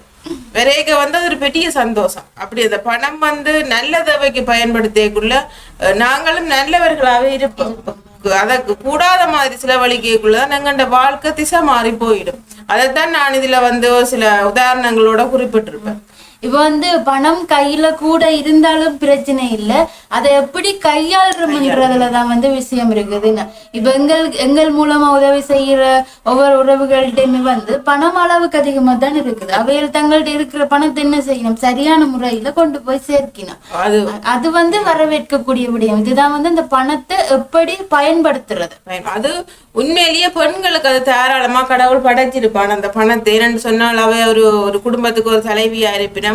விரைக வந்து ஒரு பெரிய சந்தோஷம். அப்படி அந்த பணம் வந்து நல்ல தேவைக்கு பயன்படுத்தியக்குள்ள நாங்களும் நல்லவர்களாவே இருப்போம். அதற்கு கூடாத மாதிரி செலவழிக்கக்குள்ளதான் எங்கண்ட வாழ்க்கை திசை மாறி போயிடும். அதைத்தான் நான் இதுல வந்து சில உதாரணங்களோட குறிப்பிட்டிருப்பேன். இப்ப வந்து பணம் கையில கூட இருந்தாலும் பிரச்சனை இல்லை, அதை எப்படி கையாளுறதுலதான் வந்து விஷயம் இருக்குதுன்னு. இப்ப எங்கள் மூலமா உதவி செய்யற ஒவ்வொரு உறவுகள்கிட்டயுமே வந்து பணம் அளவுக்கு அதிகமா தான் இருக்குது. அவையில் தங்கள்ட்ட இருக்கிற பணத்தை என்ன செய்யணும், சரியான முறையில கொண்டு போய் சேர்க்கணும். அது வந்து வரவேற்கக்கூடிய விடயம். இதுதான் வந்து இந்த பணத்தை எப்படி பயன்படுத்துறது. அது உண்மையிலேயே பெண்களுக்கு அது தாராளமா கடவுள் படைச்சிருப்பான் அந்த பணத்தை. என்னன்னு சொன்னால் அவை ஒரு குடும்பத்துக்கு ஒரு தலைவியா இருப்பினும்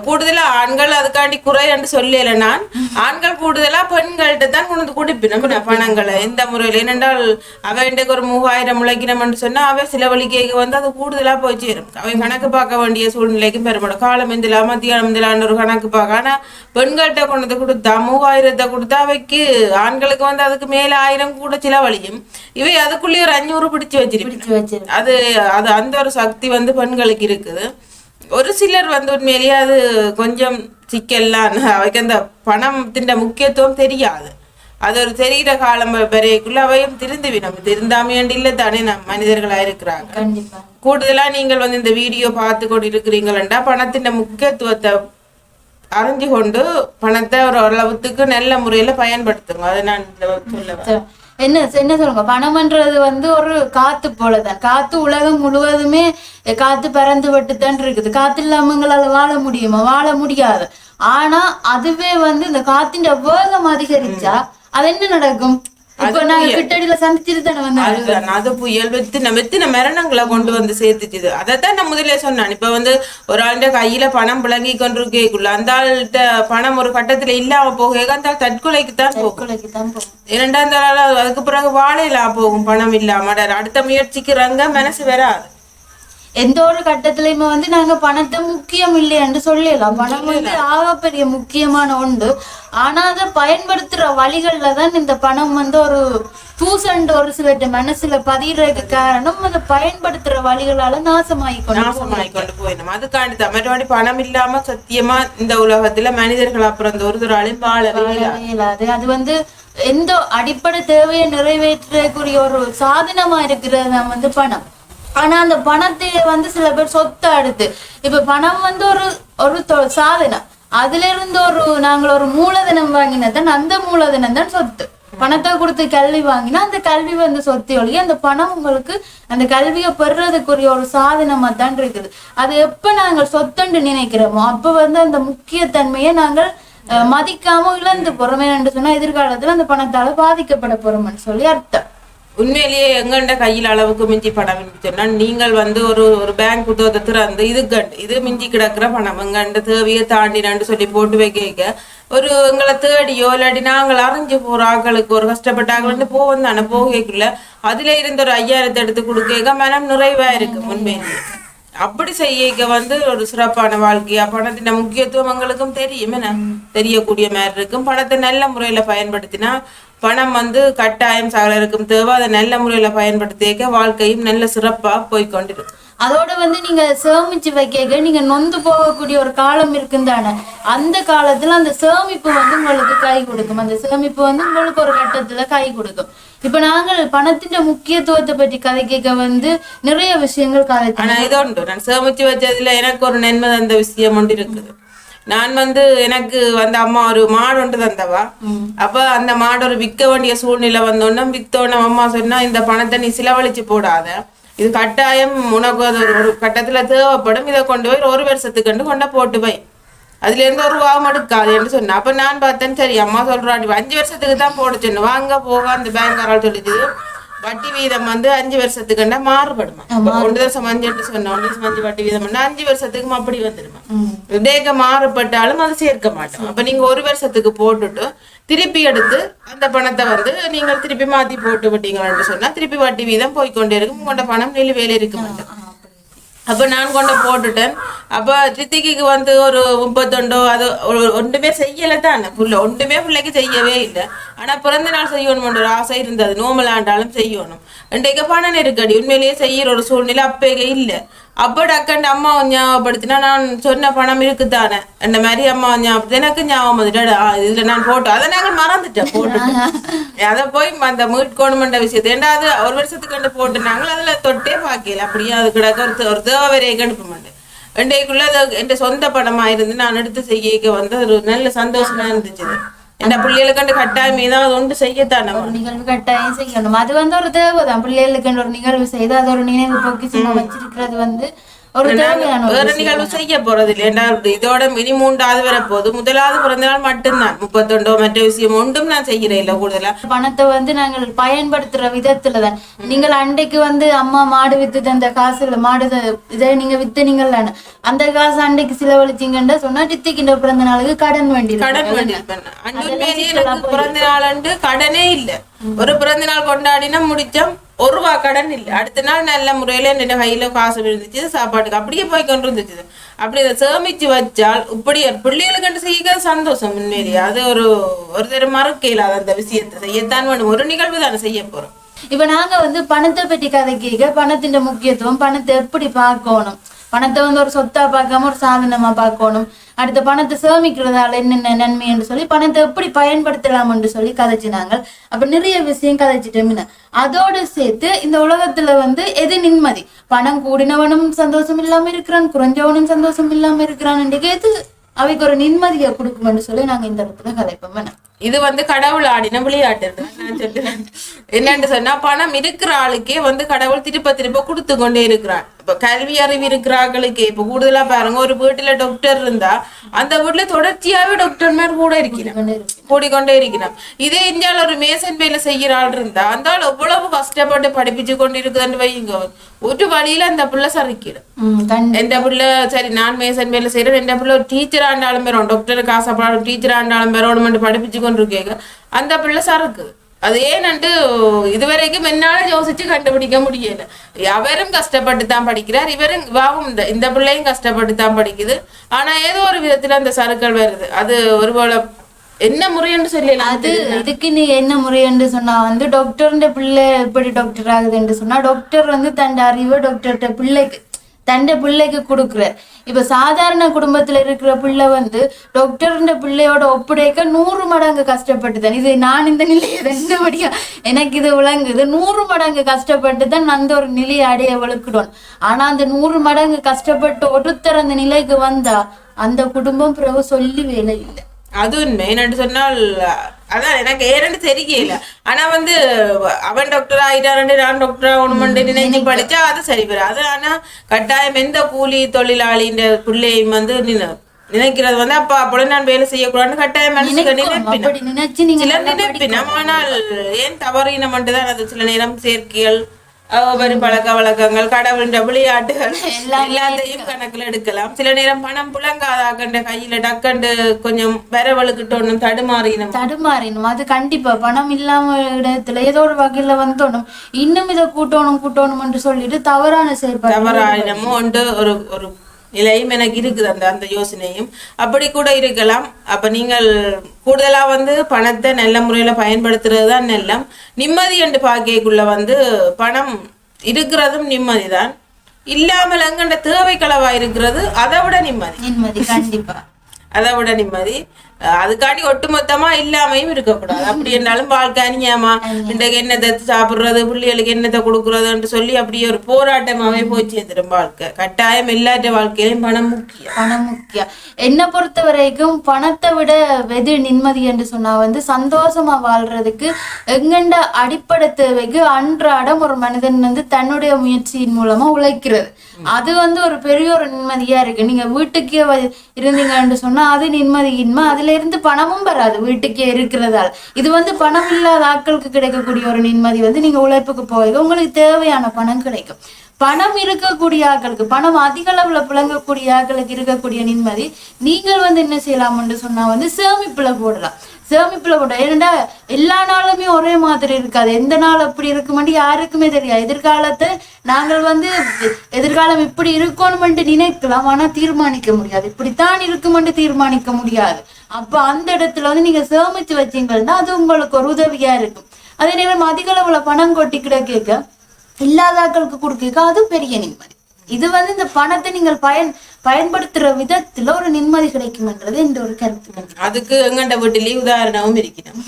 கூடுதலா ஆண்கள் அதுக்காண்டி குறை என்று சொல்லல. நான் ஆண்கள் கூடுதலா பெண்கள்கிட்ட தான் கொண்டு குடிப்பினம் பணங்களை எந்த முறையில். ஏனென்றால் அவை இன்றைக்கு ஒரு 3000 உழைக்கணும் என்று சொன்னா அவை சிலவழிக்கைக்கு வந்து அது கூடுதலா போய் சேரும். அவை கணக்கு பார்க்க வேண்டிய சூழ்நிலைக்கும் பெருமாடும். காலம் எந்திலா மத்தியானம் எந்திலான்னு ஒரு கணக்கு பார்க்க. ஆனா பெண்கள்கிட்ட கொண்டு கொடுத்தா 3000 கொடுத்தா அவைக்கு ஆண்களுக்கு வந்து அதுக்கு மேல 1000 கூட சிலவழியும். இவை அதுக்குள்ளேயே ஒரு 500 பிடிச்சு வச்சிருக்கு. அது அந்த ஒரு சக்தி வந்து பெண்களுக்கு இருக்குது. ஒரு சிலர் வந்து உண்மையிலேயே அது கொஞ்சம் சிக்கல்லாம். அவைக்கு அந்த பணத்தின் முக்கியத்துவம் தெரியாது. அது ஒரு தெரிகிற காலம் வரைக்குள்ள அவையும் திருந்தாமையாண்டு இல்லை தானே நம் மனிதர்களா இருக்கிறாங்க. கூடுதலா நீங்கள் வந்து இந்த வீடியோ பார்த்து கொண்டு இருக்கிறீங்களா பணத்தின் முக்கியத்துவத்தை அறிஞ்சு கொண்டு பணத்தை ஒரு அளவுக்கு நல்ல முறையில பயன்படுத்துங்க. அதை நான் சொல்லுவேன். என்ன சொல்லுங்க, பணம்ன்றது வந்து ஒரு காத்து போலதான். காத்து உலகம் முழுவதுமே காத்து பறந்து விட்டுத்தான் இருக்குது. காத்து இல்லாம எங்களால வாழ முடியுமா? வாழ முடியாது. ஆனா அதுவே வந்து இந்த காத்தின் வேகம் அதிகரிச்சா அது என்ன நடக்கும்? இப்ப நாங்க கிட்டடியில சந்திச்சுட்டு தானே வந்தோம். அது புயல் வெத்தின மரணங்களை கொண்டு வந்து சேர்த்துச்சுது. அதைத்தான் நான் முதலே சொன்னான். இப்ப வந்து ஒரு ஆளுடைய கையில பணம் விளங்கி கொண்டு கேக்குள்ள அந்த ஆள்கிட்ட பணம் ஒரு கட்டத்துல இல்லாம போக அந்த ஆள் தற்கொலைக்குத்தான் போகும். இரண்டாம் தாள் அதுக்கு பிறகு வாழையிலா போகும் பணம் இல்லாம. அடுத்த முயற்சிக்கிறாங்க மனசு வராது. எந்த ஒரு கட்டத்திலயுமே வந்து நாங்க பணத்தை முக்கியம் இல்லைன்னு சொல்லலாம். பணம் வந்து ஆகப்பெரிய முக்கியமான ஒன்று. ஆனா அதை பயன்படுத்துற வழிகள்ல தான் இந்த பணம் வந்து ஒரு தூசண்டு ஒரு சில மனசுல பதிகிறதுக்கு காரணம் அதை பயன்படுத்துற வழிகளால நாசமாகி கொண்டு போயிடும். அதுக்காண்டி மற்றபடி பணம் இல்லாம சத்தியமா இந்த உலகத்துல மனிதர்கள் அப்புறம் ஒரு ஆளையும் வாழவே இயலாது. அது வந்து எந்த அடிப்படை தேவையை நிறைவேற்றக்கூடிய ஒரு சாதனமா இருக்கிறது வந்து பணம். ஆனா அந்த பணத்தை வந்து சில பேர் சொத்தை அடுத்து இப்ப பணம் வந்து ஒரு சாதனம். அதுல இருந்து நாங்கள் ஒரு மூலதனம் வாங்கினதான் அந்த மூலதனம் தான் சொத்து. பணத்தை கொடுத்து கல்வி வாங்கினா அந்த கல்வி வந்து சொத்து ஒழிய அந்த பணம் உங்களுக்கு அந்த கல்வியை பெறுறதுக்குரிய ஒரு சாதனமா தான் இருக்குது. அது எப்ப நாங்கள் சொத்துன்னு நினைக்கிறோமோ அப்ப வந்து அந்த முக்கியத்தன்மையை நாங்கள் மதிக்காம இழந்து போறோம். என்று சொன்னா எதிர்காலத்துல அந்த பணத்தால பாதிக்கப்பட போறோம்னு சொல்லி அர்த்தம். உண்மையிலேயே எங்கண்ட கையில் அளவுக்கு மிஞ்சி பணம் சொன்னா நீங்கள் வந்து ஒரு பேங்க் புத்தகத்தை திறந்து இது மிஞ்சி கிடக்குற பணம் எங்கண்ட தேவையை தாண்டினான்னு சொல்லி போட்டு வைக்க ஒரு எங்களை தேடியோ இல்லாட்டி நாங்கள் அறிஞ்சு போற ஆக்களுக்கு ஒரு கஷ்டப்பட்ட ஆக்கள் போவோம் தானே போகக்குள்ள அதுல இருந்து ஒரு 5000 எடுத்து கொடுக்க மனம் நிறைவா இருக்கு. உண்மையிலேயே அப்படி செய்ய வந்து ஒரு சிறப்பான வாழ்க்கையா பணத்தின் முக்கியத்துவம் எங்களுக்கும் தெரியும். என்ன தெரியக்கூடிய மாதிரி இருக்கும். பணத்தை நல்ல முறையில பயன்படுத்தினா பணம் வந்து கட்டாயம் சகலருக்கும் தேவை. அதை நல்ல முறையில பயன்படுத்திக்க வாழ்க்கையும் நல்ல சிறப்பா போய்கொண்டிருக்கும். அதோட வந்து நீங்க சேமிச்சு வைக்க நீங்க நொந்து போகக்கூடிய ஒரு காலம் இருக்குந்தானே அந்த காலத்துல அந்த சேமிப்பு வந்து உங்களுக்கு கை கொடுக்கும். அந்த சேமிப்பு வந்து உங்களுக்கு ஒரு கட்டத்துல கை கொடுக்கும். இப்ப நாங்கள் பணத்தின் முக்கியத்துவத்தை பற்றி கதை கேட்க வந்து நிறைய விஷயங்கள் கதைச்சு. ஆனா இது உண்டு, நான் சேமிச்சு வச்சதுல எனக்கு ஒரு நன்மை அந்த விஷயம் ஒன்று இருக்குது. நான் வந்து எனக்கு வந்து அம்மா ஒரு மாடு ஒன்று தந்தவா. அப்ப அந்த மாடு ஒரு விற்க வேண்டிய சூழ்நிலை வந்தோன்னா வித்தோன்னு அம்மா சொன்னா இந்த பணத்தை நீ செலவழிச்சு போடாத, இது கட்டாயம் உனக்கு அது ஒரு கட்டத்துல தேவைப்படும், இதை கொண்டு போய் ஒரு வருஷத்துக்கு கொண்ட போட்டு போய் அதுல இருந்து ஒரு ரூபாவும் எடுக்காது என்று சொன்னேன். அப்ப நான் பார்த்தேன் சரி அம்மா சொல்றாடி 5 வருஷத்துக்கு தான் போட சொன்னேன். வாங்க போக அந்த பேங்காரால் சொல்லிச்சு வட்டி வீதம் வந்து 5 வருஷத்துக்குண்டா மாறுபடுமா. 1.5 சொன்ன 1.5 வட்டி வீதம் 5 வருஷத்துக்கும் அப்படி வந்துடுமா. டேக்க மாறுபட்டாலும் அது சேர்க்க மாட்டோம். அப்ப நீங்க ஒரு வருஷத்துக்கு போட்டுட்டு திருப்பி எடுத்து அந்த பணத்தை வந்து நீங்கள் திருப்பி மாத்தி போட்டு விட்டீங்கன்னு சொன்னா திருப்பி வட்டி வீதம் போய்கொண்டே இருக்கும். உங்களோட பணம் நிலுவையில இருக்க மாட்டேன். அப்ப நான் கொண்டு போட்டுட்டேன். அப்ப ரித்திக்கு வந்து ஒரு 32 அது ஒன்றுமே செய்யலை தானே. ஒன்றுமே பிள்ளைக்கு செய்யவே இல்லை. ஆனா பிறந்த நாள் செய்யணும் ஒரு ஆசை இருந்தது. நோமல் ஆண்டாலும் செய்யணும். இன்றைக்கு பணம் நெருக்கடி உண்மையிலேயே செய்யற ஒரு சூழ்நிலை அப்பேக இல்லை. அப்போ டக்கண்டு அம்மா ஞாபகப்படுத்தினா நான் சொன்ன பணம் இருக்குதானே இந்த மாதிரி அம்மா ஞாபகப்படுத்தி எனக்கு ஞாபகம் வந்துட்டு இதுல நான் போட்டோம் அதை நாங்கள் மறந்துட்டேன் போட்டு அதை போய் அந்த மீட்கோணுமென்ற விஷயத்தை ஏண்டா அது ஒரு வருஷத்துக்கு போட்டு நாங்கள் அதுல தொட்டே பார்க்கல. அப்படியே அது கிடக்க ஒரு தேவரையை கணுப்ப மாட்டேன். இன்றைக்குள்ள அது என் சொந்த பணமா இருந்து நான் எடுத்து செய்ய வந்து ஒரு நல்ல சந்தோஷமா இருந்துச்சு. என்ன பிள்ளைகளுக்கு கட்டாயம் ஏதாவது ஒன்று செய்யத்தான் ஒரு நிகழ்வு கட்டாயம் செய்யணும். அது வந்து ஒரு தேவைதான். பிள்ளைகளுக்கு ஒரு நிகழ்வு செய்து அது ஒரு நினைவு பொக்கிஷமா வச்சிருக்கிறது வந்து ஒரு வேற நிகழ்வு செய்ய போறது இல்லை. இதோட மினி 3வது வரப்போகுது. முதலாவது பிறந்த நாள் மட்டும்தான் 31 மற்ற விஷயம் ஒன்றும் நான் செய்யறேன் இல்லை. கூடுதலா பணத்தை வந்து நாங்கள் பயன்படுத்துற விதத்துலதான். நீங்கள் அண்டைக்கு வந்து அம்மா மாடு வித்து தந்த காசுல மாடு இதை நீங்க வித்துனீங்கள் தானே அந்த காசு அண்டைக்கு செலவழிச்சிங்கன்னு சொன்னா ரித்திக்கின்ற பிறந்த நாளுக்கு கடன் வேண்டியிருப்பேன். பிறந்த நாள் கடனே இல்லை. ஒரு பிறந்த நாள் கொண்டாடினா முடிச்சோம். ₹1 கடன் இல்லை. அடுத்த நாள் நல்ல முறையில என்ன கையில காசு இருந்துச்சு சாப்பாட்டுக்கு அப்படியே போய் கொண்டு இருந்துச்சு. அப்படி அதை சேமிச்சு வச்சால் இப்படி பிள்ளைகளுக்கு செய்ய சந்தோஷம். உண்மையிலேயே அது ஒரு தரம் மறக்கல. அந்த விஷயத்தை செய்யத்தான் வேணும். ஒரு நிகழ்வு தானே செய்ய போறோம். இப்ப நாங்க வந்து பணத்தை பற்றி கதை கேட்க பணத்தின் முக்கியத்துவம் பணத்தை எப்படி பார்க்கணும், பணத்தை வந்து ஒரு சொத்தா பார்க்காம ஒரு சாதனமா பார்க்கணும், அடுத்த பணத்தை சேமிக்கிறதால என்னென்ன நன்மை என்று சொல்லி பணத்தை எப்படி பயன்படுத்தலாம் என்று சொல்லி கதைச்சினாங்க. அப்ப நிறைய விஷயம் கதைச்சிட்டோம்னா அதோடு சேர்த்து இந்த உலகத்துல வந்து எது நிம்மதி, பணம் கூடினவனும் சந்தோஷம் இல்லாம இருக்கிறான், குறைஞ்சவனும் சந்தோஷம் இல்லாம இருக்கிறான் என்று எது அவைக்கு ஒரு நிம்மதியை கொடுக்கும்னு சொல்லி நாங்க இந்த இடத்துல கதைப்போம். இது வந்து கடவுள் ஆடின விளையாட்டு. நான் சொல்லுறேன். என்னன்னு சொன்னா பணம் இருக்கிற ஆளுக்கே வந்து கடவுள் திருப்ப திருப்ப கொடுத்து கொண்டே இருக்கிறான். இப்ப கல்வி அறிவு இருக்கிற ஆளுக்கே இப்ப கூடுதலா பாருங்க, ஒரு வீட்டுல டாக்டர் இருந்தா அந்த வீட்டுல தொடர்ச்சியாவே டாக்டர்மார் கூட இருக்கிறான், கூடிக்கொண்டே இருக்கிறான். இதே இந்தியாவில ஒரு மேசன் வேலை செய்யற ஆள் இருந்தா அந்த ஆள் எவ்வளவு கஷ்டப்பட்டு படிப்பிச்சு கொண்டு இருக்குதுன்னு வைங்க, ஒரு வழியில அந்த பிள்ளை சறுக்கிடும். எந்த பிள்ளை சரி நான் மேசன் வேலை செய்யறேன், எந்த பிள்ளை ஒரு டீச்சர் ஆண்டாலும் பெறும், டாக்டருக்கு ஆசைப்படும் டீச்சர் ஆண்டாலும் பெறணும் படிப்பிச்சு கொண்டு இருக்கேங்க, அந்த பிள்ளை சறுக்குது. அது ஏன்னுட்டு இதுவரைக்கும் என்னால யோசிச்சு கண்டுபிடிக்க முடியல. அவரும் கஷ்டப்பட்டு தான் படிக்கிறார், இவரும் வாவும் இந்த பிள்ளையும் கஷ்டப்பட்டு தான் படிக்குது. ஆனா ஏதோ ஒரு விதத்துல அந்த சறுக்கள் வருது. அது ஒருவேளை என்ன முறைன்னு சொல்லலாம். அது இதுக்கு நீ என்ன முறைன்னு சொன்னா வந்து டாக்டர்ன்ற பிள்ளை எப்படி டாக்டர் ஆகுதுன்னு சொன்னா, டாக்டர் வந்து தன் அறிவை டாக்டர்கிட்ட பிள்ளைக்கு கொடுக்குற. இப்ப சாதாரண குடும்பத்துல இருக்கிற பிள்ளை வந்து டாக்டர்ன்ற பிள்ளையோட ஒப்படைக்க 100 மடங்கு கஷ்டப்பட்டு தான், இது நான் இந்த நிலையை ரெண்டுபடியா எனக்கு இது விளங்குது, 100 மடங்கு கஷ்டப்பட்டு தான் அந்த ஒரு நிலையை அடைய வளர்க்கிடும். ஆனா அந்த 100 மடங்கு கஷ்டப்பட்டு ஒருத்தர் அந்த நிலைக்கு வந்தா அந்த குடும்பம் பிறகு சொல்லி வேலை இல்லை. அது உண்மை. என்னன்னு சொன்னால் அதான் எனக்கு ஏறன்னு தெரியல. ஆனா வந்து அவன் டாக்டர் ஆயிட்டாரு நான் டாக்டர் ஆகணும்னு நினைச்சு படிச்சா அது சரி வராது. ஆனா கட்டாயம் எந்த கூலி தொழிலாளின்ற பிள்ளையும் வந்து நினைக்கிறது வந்து அப்பா அப்படி நான் வேலை செய்யக்கூடாதுன்னு கட்டாயம் நினைப்பினம். ஆனால் ஏன் தவறினம் மட்டும்தான் அது சில நேரம் சேர்க்கைகள் வரும் பழக்க வழக்கங்கள் கடவுளின் விளையாட்டுகள் எல்லாத்தையும் கணக்குல எடுக்கலாம். சில நேரம் பணம் புலங்காதாக்கண்ட கையில டக்கண்டு கொஞ்சம் வரவழுக்கிட்டோனும் தடுமாறினும் அது கண்டிப்பா பணம் இல்லாம இடத்துல ஏதோ ஒரு வகையில வந்தோனும் இன்னும் இதை கூட்டணும் என்று சொல்லிட்டு தவறான செயல்பாடு ஒரு ஒரு நிலையும் எனக்கு இருக்குது. அந்த யோசனையும் அப்படி கூட இருக்கலாம். அப்ப நீங்கள் கூடுதலா வந்து பணத்தை நல்ல முறையில பயன்படுத்துறது தான் நல்லம். நிம்மதி என்று பார்க்கக்குள்ள வந்து பணம் இருக்கிறதும் நிம்மதிதான், இல்லாமல் எங்கண்ட தேவை களவா இருக்கிறது அதை விட நிம்மதி கண்டிப்பா அதை விட நிம்மதி. அதுக்காண்டி ஒட்டுமொத்தமா இல்லாமையும் இருக்கக்கூடாது. அப்படி என்றாலும் வாழ்க்கை அநியாயமா இன்றைக்கு என்னத்தை சாப்பிடுறது பிள்ளைகளுக்கு என்னத்தை கொடுக்கறதுன்னு சொல்லி அப்படியே ஒரு போராட்டமாவே போய் சேர்ந்துடும் வாழ்க்கை. கட்டாயம் எல்லாற்ற வாழ்க்கையிலும் பணம் முக்கியம். என்னை பொறுத்த வரைக்கும் பணத்தை விட வெது நிம்மதி என்று சொன்னா வந்து சந்தோஷமா வாழ்றதுக்கு எங்கண்ட அடிப்படை தேவைக்கு அன்றாடம் ஒரு மனிதன் வந்து தன்னுடைய முயற்சியின் மூலமா உழைக்கிறது. அது வந்து ஒரு பெரிய ஒரு நிம்மதியா இருக்கு. நீங்க வீட்டுக்கே இருந்தீங்கன்னு சொன்னா அது நிம்மதியின்மை, அதுல இருந்து பணமும் வராது வீட்டுக்கே இருக்கிறதால. இது வந்து பணம் இல்லாத ஆட்களுக்கு கிடைக்கக்கூடிய ஒரு நிம்மதி வந்து நீங்க உழைப்புக்கு போய் உங்களுக்கு தேவையான பணம் கிடைக்கும். பணம் இருக்கக்கூடிய ஆட்களுக்கு, பணம் அதிக அளவுல புழங்கக்கூடிய ஆட்களுக்கு இருக்கக்கூடிய நிம்மதி நீங்கள் வந்து என்ன செய்யலாம்னு சொன்னா வந்து சேமிப்புல போடலாம். ஏன்னா எல்லா நாளுமே ஒரே மாதிரி இருக்காது. எந்த நாள் அப்படி இருக்குமெண்டு யாருக்குமே தெரியாது. எதிர்காலத்தை நாங்கள் வந்து எதிர்காலம் இப்படி இருக்கணும்னு நினைக்கலாம், ஆனா தீர்மானிக்க முடியாது. இப்படித்தான் இருக்குமென்று தீர்மானிக்க முடியாது. அப்ப அந்த இடத்துல வந்து நீங்க சேமிச்சு வச்சீங்கன்னா அது உங்களுக்கு ஒரு உதவியா இருக்கும். அதே நேரம் அதிக அளவுல பணம் கொட்டி கிடக்க இல்லாதாக்களுக்கு கொடுக்க அது பெரிய நிம்மதி. இது வந்து இந்த பணத்தை நீங்கள் பயன்படுத்துற விதத்துல ஒரு நிம்மதி கிடைக்கும்ன்றது இந்த ஒரு கருத்து. அதுக்கு எங்கண்ட வீட்டிலேயே உதாரணமும் இருக்கணும்.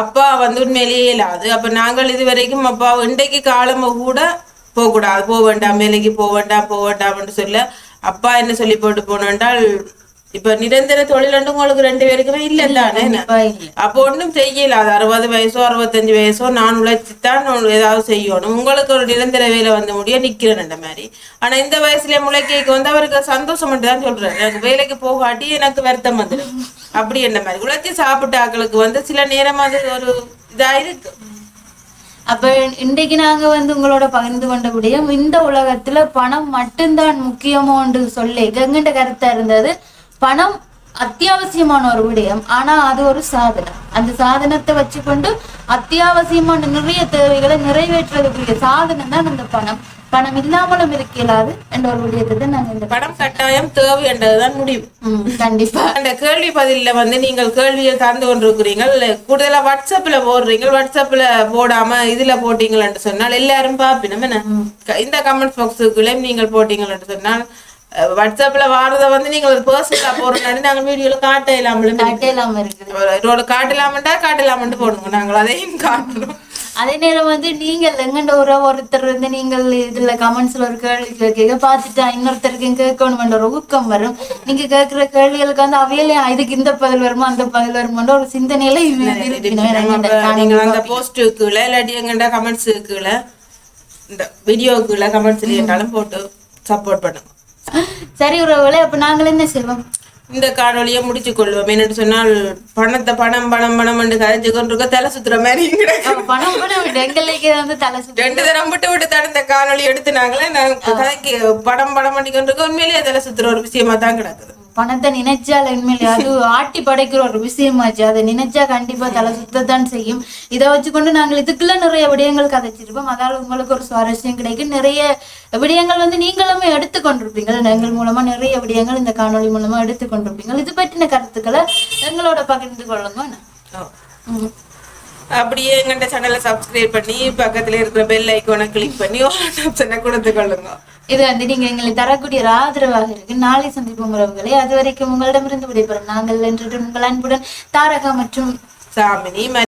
அப்பா வந்து உண்மையிலேயே இல்லாது. அப்ப நாங்கள் இது வரைக்கும் அப்பா இன்றைக்கு காலம கூட போகக்கூடாது, போக வேண்டாம் வேலைக்கு போக வேண்டாம்னு சொல்ல அப்பா என்ன சொல்லி போட்டு போனோன்றால் இப்ப நிரந்தர தொழில் உங்களுக்கு 2 பேருக்குமே இல்லை தானே. அப்போ ஒன்றும் செய்யல. அது 60 வயசோ 65 வயசோ நான் உழைச்சித்தான் ஏதாவது செய்யணும். உங்களுக்கு ஒரு நிரந்தர வேலை வந்து முடிய நிக்கிறேன் மாதிரி. ஆனா இந்த வயசுல முளைக்கைக்கு வந்து அவருக்கு சந்தோஷம் மட்டும் தான் சொல்றாரு, எனக்கு வேலைக்கு போகாட்டி எனக்கு வருத்தம் வந்துடும் அப்படி என்ன மாதிரி. உழைச்சி சாப்பிட்ட ஆக்களுக்கு வந்து சில நேரம் அது ஒரு இதா இருக்கு. அப்ப இன்றைக்கு நாங்க வந்து உங்களோட பகிர்ந்து கொண்ட விடயம் இந்த உலகத்துல பணம் மட்டும்தான் முக்கியமோ என்று சொல்லி எங்கண்ட கருத்தா இருந்தது. பணம் அத்தியாவசியமான ஒரு விடயம், ஆனா அது ஒரு சாதனம். அந்த சாதனத்தை வச்சுக்கொண்டு அத்தியாவசியமான நிறைய தேவைகளை நிறைவேற்றுறதுக்குரிய சாதனம் தான் அந்த பணம். பணம் இல்லாமலும் இருக்கலாது என்ற ஒரு விடயத்தை தான் நாங்க இந்த பணம் கட்டாயம் தேவை என்றதுதான் முடிவு. கண்டிப்பா அந்த கேள்வி பதில வந்து நீங்கள் கேள்வியை தந்து கொண்டிருக்கிறீர்கள். கூடுதலா வாட்ஸ்அப்ல போடுறீங்க. வாட்ஸ்அப்ல போடாம இதுல போட்டீங்கன்னு சொன்னால் எல்லாரும் பாப்பினோம். இந்த கமெண்ட் பாக்ஸுக்குள்ளேயும் நீங்கள் போட்டீங்கன்னு சொன்னால் வாட்ஸ்அப்ல வாரத வந்து நீங்க ஒரு பர்சனலா போறோம்னு நாங்க வீடியோல காட்டலாம இருக்குது. காட்டலாமண்டா காட்டலாமண்டு போடுங்க, நாங்கள் அதையும் காட்டுறோம். அதே நேரம் வந்து நீங்கள் எங்கண்ட ஒருத்தர் வந்து நீங்கள் இதுல கமெண்ட்ஸ்ல ஒரு கேள்வி கேட்க பார்த்துட்டா இன்னொருத்தருக்கு கேட்கணும்ன்ற ஒரு ஊக்கம் வரும். நீங்க கேட்கிற கேள்விகளுக்கு வந்து அவையில இதுக்கு இந்த பதில் வருமா அந்த பதில் வருமான்ற ஒரு சிந்தனையில நீங்க அந்த போஸ்டுக்குள்ள இல்லாட்டி எங்கண்டா கமெண்ட்ஸுக்குள்ள இந்த வீடியோக்குள்ள கமெண்ட்ஸ் இருந்தாலும் போட்டு சப்போர்ட் பண்ணுங்க. சரி உறவுகளே, அப்ப நாங்கள் என்ன செய்வோம், இந்த காணொலியை முடிச்சு கொள்வோம். என்னன்னு சொன்னால் பணத்தை பணம் பணம் பணம் என்று கதைச்சு கொண்டிருக்க தலை சுத்துற மாதிரி பணம் பணம் எங்களுக்கு வந்து தலை சுத்து 2 தரம் விட்டு தடுத்த காணொலி எடுத்துனாங்களே நான் கதைக்கு படம் படம் பண்ணி கொண்டிருக்க உண்மையிலேயே தலை சுத்துற ஒரு விஷயமா தான் கிடக்குது. பணத்தை நினைச்சால உண்மையிலே அது ஆட்டி படைக்கிற ஒரு விஷயமாச்சு. அதை நினைச்சா கண்டிப்பா தலை சுத்தத்தான் செய்யும். இதை வச்சுக்கொண்டு நாங்கள் இதுக்குள்ள நிறைய விடயங்கள் கதைச்சிருப்போம். அதாவது உங்களுக்கு ஒரு சுவாரஸ்யம் கிடைக்கும். நிறைய விடயங்கள் வந்து நீங்களுமே எடுத்துக்கொண்டிருப்பீங்க. எங்கள் மூலமா நிறைய விடயங்கள் இந்த காணொலி மூலமா எடுத்துக்கொண்டிருப்பீங்க. இது பற்றின கருத்துக்களை எங்களோட பகிர்ந்து கொள்ளுங்க. அப்படியே எங்கள்கிட்ட சேனலை சப்ஸ்கிரைப் பண்ணி பக்கத்துல இருக்கிற பெல் ஐக்கானை கிளிக் பண்ணி ஆப்ஷனை கொடுத்து கொள்ளுங்க. இது வந்து நீங்க எங்களுக்கு தரக்கூடிய ஒரு ஆதரவாக இருக்கு. நாளை சந்திப்போம் உறவுகளே. அது வரைக்கும் உங்களிடமிருந்து விடைபெறும் நாங்கள் என்று உங்கள் அன்புடன் தாரகா மற்றும் சாமினி.